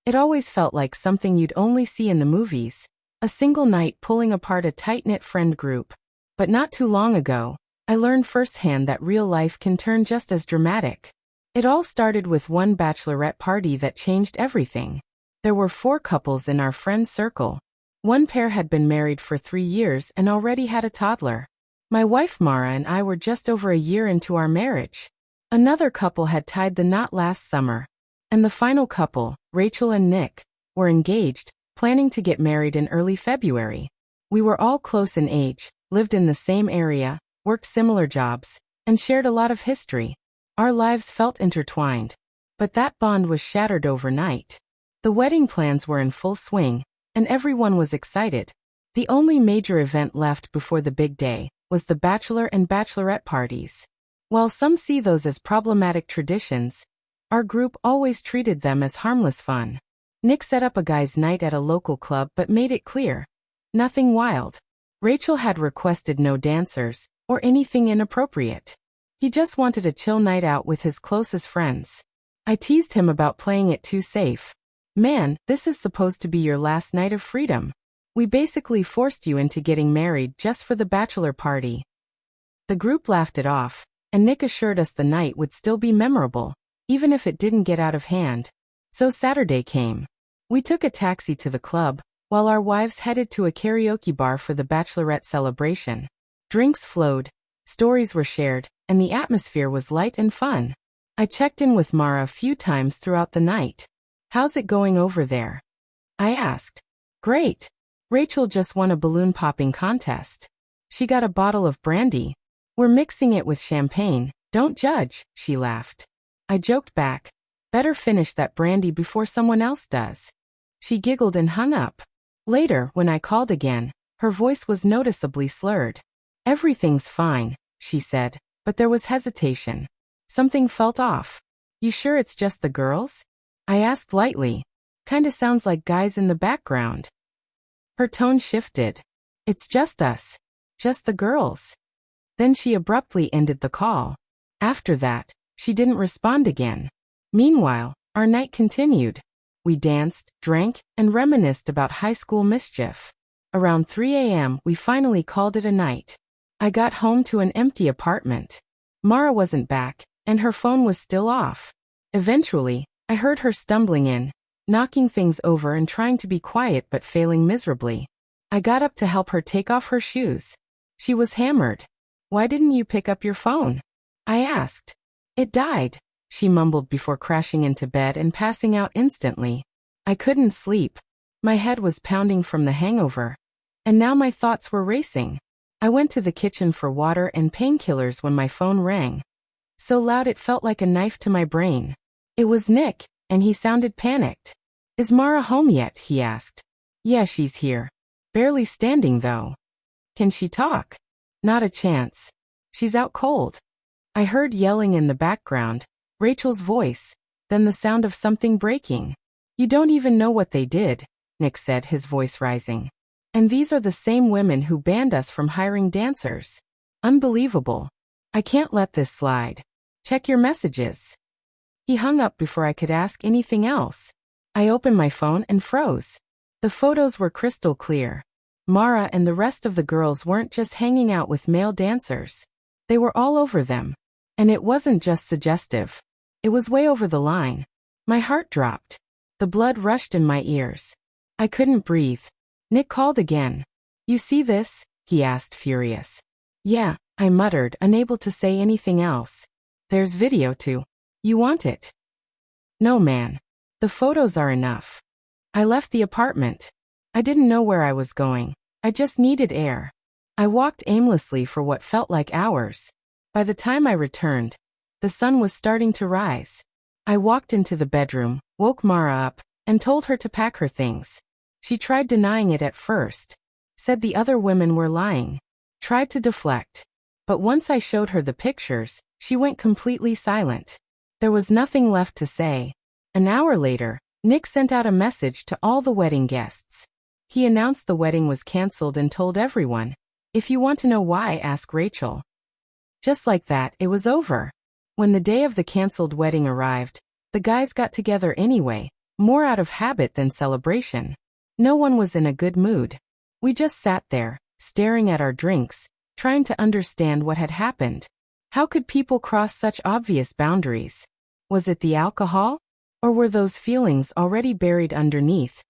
It always felt like something you'd only see in the movies, a single night pulling apart a tight-knit friend group. But not too long ago, I learned firsthand that real life can turn just as dramatic. It all started with one bachelorette party that changed everything. There were 4 couples in our friend circle. One pair had been married for 3 years and already had a toddler. My wife Mara and I were just over a year into our marriage. Another couple had tied the knot last summer. And the final couple, Rachel and Nick, were engaged, planning to get married in early February. We were all close in age, lived in the same area, worked similar jobs, and shared a lot of history. Our lives felt intertwined. But that bond was shattered overnight. The wedding plans were in full swing, and everyone was excited. The only major event left before the big day was the bachelor and bachelorette parties. While some see those as problematic traditions, our group always treated them as harmless fun. Nick set up a guys' night at a local club but made it clear. Nothing wild. Rachel had requested no dancers, or anything inappropriate. He just wanted a chill night out with his closest friends. I teased him about playing it too safe. Man, this is supposed to be your last night of freedom. We basically forced you into getting married just for the bachelor party. The group laughed it off, and Nick assured us the night would still be memorable, even if it didn't get out of hand. So Saturday came. We took a taxi to the club, while our wives headed to a karaoke bar for the bachelorette celebration. Drinks flowed, stories were shared, and the atmosphere was light and fun. I checked in with Mara a few times throughout the night. "How's it going over there?" I asked. "Great. Rachel just won a balloon popping contest. She got a bottle of brandy. We're mixing it with champagne, don't judge," she laughed. I joked back, "Better finish that brandy before someone else does." She giggled and hung up. Later, when I called again, her voice was noticeably slurred. "Everything's fine," she said, but there was hesitation. Something felt off. "You sure it's just the girls?" I asked lightly. "Kinda sounds like guys in the background." Her tone shifted. "It's just us. Just the girls." Then she abruptly ended the call. After that, she didn't respond again. Meanwhile, our night continued. We danced, drank, and reminisced about high school mischief. Around 3 a.m., we finally called it a night. I got home to an empty apartment. Mara wasn't back, and her phone was still off. Eventually, I heard her stumbling in, knocking things over and trying to be quiet but failing miserably. I got up to help her take off her shoes. She was hammered. "Why didn't you pick up your phone?" I asked. "It died," she mumbled before crashing into bed and passing out instantly. I couldn't sleep. My head was pounding from the hangover. And now my thoughts were racing. I went to the kitchen for water and painkillers when my phone rang. So loud it felt like a knife to my brain. It was Nick, and he sounded panicked. "Is Mara home yet?" he asked. "Yeah, she's here. Barely standing though." "Can she talk?" "Not a chance. She's out cold." I heard yelling in the background, Rachel's voice, then the sound of something breaking. "You don't even know what they did," Nick said, his voice rising. "And these are the same women who banned us from hiring dancers. Unbelievable. I can't let this slide. Check your messages." He hung up before I could ask anything else. I opened my phone and froze. The photos were crystal clear. Mara and the rest of the girls weren't just hanging out with male dancers. They were all over them. And it wasn't just suggestive. It was way over the line. My heart dropped. The blood rushed in my ears. I couldn't breathe. Nick called again. "You see this?" he asked, furious. "Yeah," I muttered, unable to say anything else. "There's video too. You want it?" "No, man. The photos are enough." I left the apartment. I didn't know where I was going. I just needed air. I walked aimlessly for what felt like hours. By the time I returned, the sun was starting to rise. I walked into the bedroom, woke Mara up, and told her to pack her things. She tried denying it at first. Said the other women were lying. Tried to deflect. But once I showed her the pictures, she went completely silent. There was nothing left to say. An hour later, Nick sent out a message to all the wedding guests. He announced the wedding was canceled and told everyone, "If you want to know why, ask Rachel." Just like that, it was over. When the day of the canceled wedding arrived, the guys got together anyway, more out of habit than celebration. No one was in a good mood. We just sat there, staring at our drinks, trying to understand what had happened. How could people cross such obvious boundaries? Was it the alcohol? Or were those feelings already buried underneath,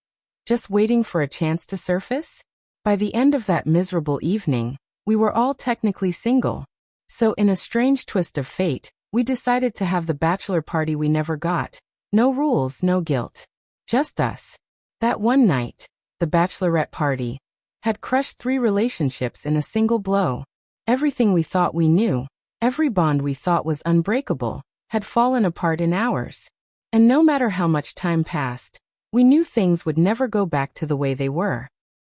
just waiting for a chance to surface? By the end of that miserable evening, we were all technically single. So in a strange twist of fate, we decided to have the bachelor party we never got. No rules, no guilt. Just us. That one night, the bachelorette party, had crushed 3 relationships in a single blow. Everything we thought we knew, every bond we thought was unbreakable, had fallen apart in hours. And no matter how much time passed, we knew things would never go back to the way they were.